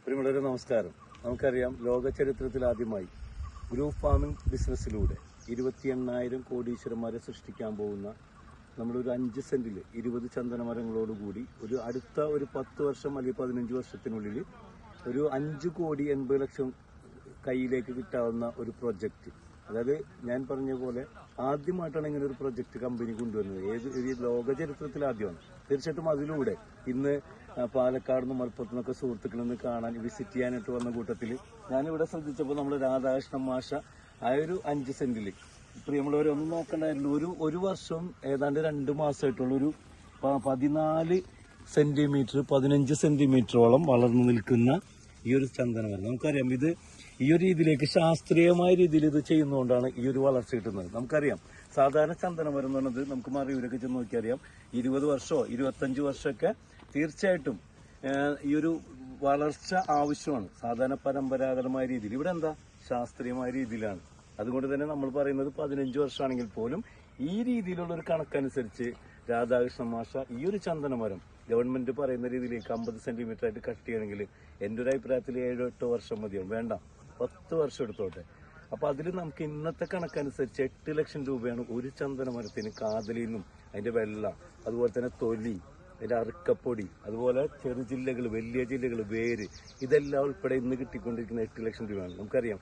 പ്രിയമുള്ളവരെ നമസ്കാരം. നമുക്കറിയാം, ലോക ചരിത്രത്തിൽ ആദ്യമായി ഗ്രൂപ്പ് ഫാമിംഗ് ബിസിനസ്സിലൂടെ 28,000 കോടീശ്വരന്മാരെ സൃഷ്ടിക്കാൻ പോകുന്ന നമ്മളൊരു 5 സെന്റിൽ 20 ചന്ദനമരങ്ങളോടുകൂടി അടുത്ത 10 വർഷം അല്ലെങ്കിൽ 15 വർഷത്തിനുള്ളിൽ ഒരു 5 കോടി 80 ലക്ഷം കയ്യിലേക്ക് കിട്ടാവുന്ന ഒരു പ്രൊജക്റ്റ്. അതായത് ഞാൻ പറഞ്ഞ പോലെ ആദ്യമായിട്ടാണ് ഇങ്ങനെ ഒരു പ്രൊജക്ട് കമ്പനി കൊണ്ടുവരുന്നത്. ഈ ലോക ചരിത്രത്തിൽ ആദ്യമാണ്. തീർച്ചയായിട്ടും അതിലൂടെ ഇന്ന് പാലക്കാട് നിന്നും മലപ്പുറത്തു നിന്നൊക്കെ സുഹൃത്തുക്കളിൽ നിന്ന് കാണാൻ വിസിറ്റ് ചെയ്യാനായിട്ട് വന്ന കൂട്ടത്തിൽ ഞാനിവിടെ ശ്രദ്ധിച്ചപ്പോൾ നമ്മൾ രാധാകൃഷ്ണൻ മാഷ ആ ഒരു 5 സെന്റിൽ പ്രിയമുള്ളവരെ ഒന്നും നോക്കണ്ടായിരുന്നു. ഒരു വർഷം ഏതാണ്ട് 2 മാസമായിട്ടുള്ള ഒരു 14 സെന്റിമീറ്റർ 15 സെന്റിമീറ്ററോളം വളർന്നു നിൽക്കുന്ന ഈ ഒരു ചന്ദനമരം. നമുക്കറിയാം, ഇത് ഈ ഒരു രീതിയിലേക്ക് ശാസ്ത്രീയമായ രീതിയിൽ ഇത് ചെയ്യുന്നതുകൊണ്ടാണ് ഈ ഒരു വളർച്ച കിട്ടുന്നത്. നമുക്കറിയാം, സാധാരണ ചന്ദനമരം എന്ന് പറയുന്നത് നമുക്ക് മറിയൂരൊക്കെ ചെന്ന് നോക്കിയറിയാം, 20 വർഷമോ 25 വർഷമൊക്കെ തീർച്ചയായിട്ടും ഈ ഒരു വളർച്ച ആവശ്യമാണ്. സാധാരണ പരമ്പരാഗതമായ രീതിയിൽ. ഇവിടെ എന്താ ശാസ്ത്രീയമായ രീതിയിലാണ്. അതുകൊണ്ട് തന്നെ നമ്മൾ പറയുന്നത് 15 വർഷമാണെങ്കിൽ പോലും ഈ രീതിയിലുള്ള ഒരു കണക്കനുസരിച്ച് രാധാകൃഷ്ണ മാഷ ഈ ഒരു ചന്ദനമരം ഗവൺമെന്റ് പറയുന്ന രീതിയിലേക്ക് 50 സെന്റിമീറ്റർ ആയിട്ട് കട്ട് ചെയ്യണമെങ്കിൽ എൻ്റെ ഒരു അഭിപ്രായത്തിൽ 7-8 വർഷം മതിയാവും. വേണ്ട, 10 വർഷം എടുത്തോട്ടെ. അപ്പൊ അതിൽ നമുക്ക് ഇന്നത്തെ കണക്കനുസരിച്ച് 8 ലക്ഷം രൂപയാണ് ഒരു ചന്ദനമരത്തിന്. കാതലിൽ നിന്നും അതിന്റെ വെള്ള, അതുപോലെ തന്നെ തൊലി, അതിന്റെ അറുക്കപ്പൊടി, അതുപോലെ ചെറു ജില്ലകൾ, വലിയ ജില്ലകൾ, വേര്, ഇതെല്ലാം ഉൾപ്പെടെ ഇന്ന് കിട്ടിക്കൊണ്ടിരിക്കുന്ന 8 ലക്ഷം രൂപയാണ്. നമുക്കറിയാം,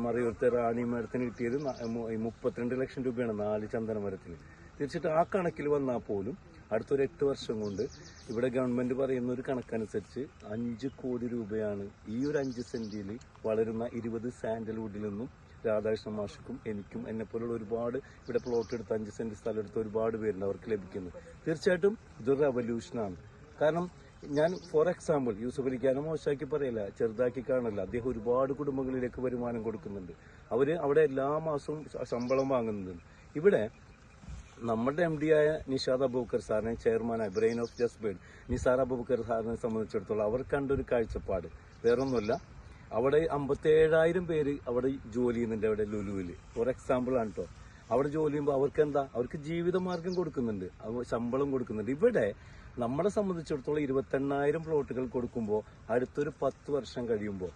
മറിയൂരത്തെ റാണി മേഡത്തിന് കിട്ടിയത് 32 ലക്ഷം രൂപയാണ് 4 ചന്ദനമരത്തിന്. തീർച്ചയായിട്ടും ആ കണക്കിൽ വന്നാൽ പോലും അടുത്തൊരു 8 വർഷം കൊണ്ട് ഇവിടെ ഗവൺമെന്റ് പറയുന്ന ഒരു കണക്കനുസരിച്ച് 5 കോടി രൂപയാണ് ഈ ഒരു 5 സെന്റിൽ വളരുന്ന 20 സാൻഡൽവുഡിൽ നിന്നും രാധാകൃഷ്ണ മാഷക്കും എനിക്കും എന്നെപ്പോലുള്ള ഒരുപാട് ഇവിടെ പ്ലോട്ട് എടുത്ത് 5 സെന്റ് സ്ഥലം എടുത്ത് ഒരുപാട് പേരുണ്ട്, അവർക്ക് ലഭിക്കുന്നത്. തീർച്ചയായിട്ടും ഇതൊരു റെവല്യൂഷനാണ്. കാരണം ഞാൻ ഫോർ എക്സാമ്പിൾ യൂസഫ് അലിക്കാനെ മോശമാക്കി പറയല്ല, ചെറുതാക്കി കാണല്ല. അദ്ദേഹം ഒരുപാട് കുടുംബങ്ങളിലേക്ക് വരുമാനം കൊടുക്കുന്നുണ്ട്. അവര് അവിടെ എല്ലാ മാസവും ശമ്പളം വാങ്ങുന്നുണ്ട്. ഇവിടെ നമ്മുടെ MD ആയ നിഷാദ് അബൂബക്കർ സാറിനെ, ചെയർമാനായ ബ്രെയിൻ ഓഫ് ജസ്ബേഡ് നിസാർ അബൂബക്കർ സാറിനെ സംബന്ധിച്ചിടത്തോളം അവർ കണ്ടൊരു കാഴ്ചപ്പാട് വേറൊന്നുമല്ല. അവിടെ 57,000 പേര് അവിടെ ജോലി ചെയ്യുന്നുണ്ട്. അവിടെ ലുലുവില് ഫോർ എക്സാമ്പിൾ ആണ് കേട്ടോ. അവിടെ ജോലി ചെയ്യുമ്പോൾ അവർക്ക് എന്താ, അവർക്ക് ജീവിതമാർഗം കൊടുക്കുന്നുണ്ട്, ശമ്പളം കൊടുക്കുന്നുണ്ട്. ഇവിടെ നമ്മളെ സംബന്ധിച്ചിടത്തോളം 28,000 പ്ലോട്ടുകൾ കൊടുക്കുമ്പോൾ അടുത്തൊരു 10 വർഷം കഴിയുമ്പോൾ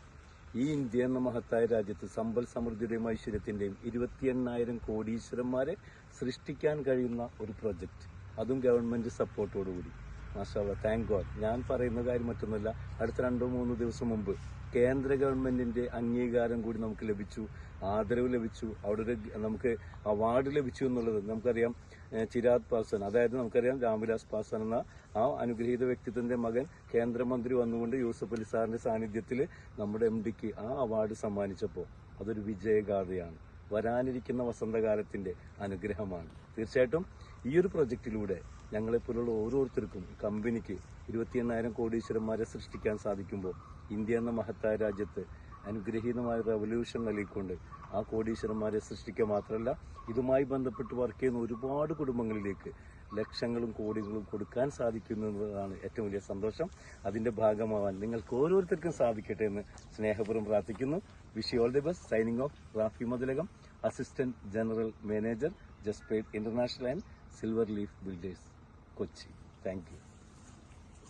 ഈ ഇന്ത്യ എന്ന മഹത്തായ രാജ്യത്ത് സമ്പൽ സമൃദ്ധിയുടെയും ഐശ്വര്യത്തിന്റെയും 28,000 കോടീശ്വരന്മാരെ സൃഷ്ടിക്കാൻ കഴിയുന്ന ഒരു പ്രൊജക്ട്, അതും ഗവൺമെന്റ് സപ്പോർട്ടോടുകൂടി. മാഷാ അല്ലാഹ്, താങ്ക് ഗോഡ്. ഞാൻ പറയുന്ന കാര്യം മറ്റൊന്നുമല്ല, അടുത്ത 2-3 ദിവസം മുമ്പ് കേന്ദ്ര ഗവൺമെന്റിന്റെ അംഗീകാരം കൂടി നമുക്ക് ലഭിച്ചു, ആദരവ് ലഭിച്ചു, അവിടെ നമുക്ക് അവാർഡ് ലഭിച്ചു എന്നുള്ളത് നമുക്കറിയാം. ചിരാഗ് പാസ്വാൻ, അതായത് നമുക്കറിയാം രാംവിലാസ് പാസ്വാൻ എന്ന ആ അനുഗ്രഹീത വ്യക്തിത്വത്തിന്റെ മകൻ കേന്ദ്രമന്ത്രി വന്നുകൊണ്ട് യൂസഫ് അലി സാറിന്റെ സാന്നിധ്യത്തിൽ നമ്മുടെ MDക്ക് ആ അവാർഡ് സമ്മാനിച്ചപ്പോൾ അതൊരു വിജയഗാഥയാണ്. വരാനിരിക്കുന്ന വസന്തകാലത്തിന്റെ അനുഗ്രഹമാണ്. തീർച്ചയായിട്ടും ഈ ഒരു പ്രൊജക്റ്റിലൂടെ ഞങ്ങളെപ്പോലുള്ള ഓരോരുത്തർക്കും കമ്പനിക്ക് 28,000 കോടീശ്വരന്മാരെ സൃഷ്ടിക്കാൻ സാധിക്കുമ്പോൾ ഇന്ത്യ എന്ന മഹത്തായ രാജ്യത്ത് അനുഗ്രഹീതമായ റെവല്യൂഷൻ നൽകിക്കൊണ്ട് ആ കോടീശ്വരന്മാരെ സൃഷ്ടിക്കുക മാത്രമല്ല, ഇതുമായി ബന്ധപ്പെട്ട് വർക്ക് ചെയ്യുന്ന ഒരുപാട് കുടുംബങ്ങളിലേക്ക് ലക്ഷങ്ങളും കോടികളും കൊടുക്കാൻ സാധിക്കുന്നതാണ് ഏറ്റവും വലിയ സന്തോഷം. അതിന്റെ ഭാഗമാവാൻ നിങ്ങൾക്ക് ഓരോരുത്തർക്കും സാധിക്കട്ടെ എന്ന് സ്നേഹപൂർവ്വം പ്രാർത്ഥിക്കുന്നു. Wish you all the best. Signing off, Rafi Mathilakam, assistant general manager, ജസ്പേഡ് international and silver leaf builders, Kochi. Thank U.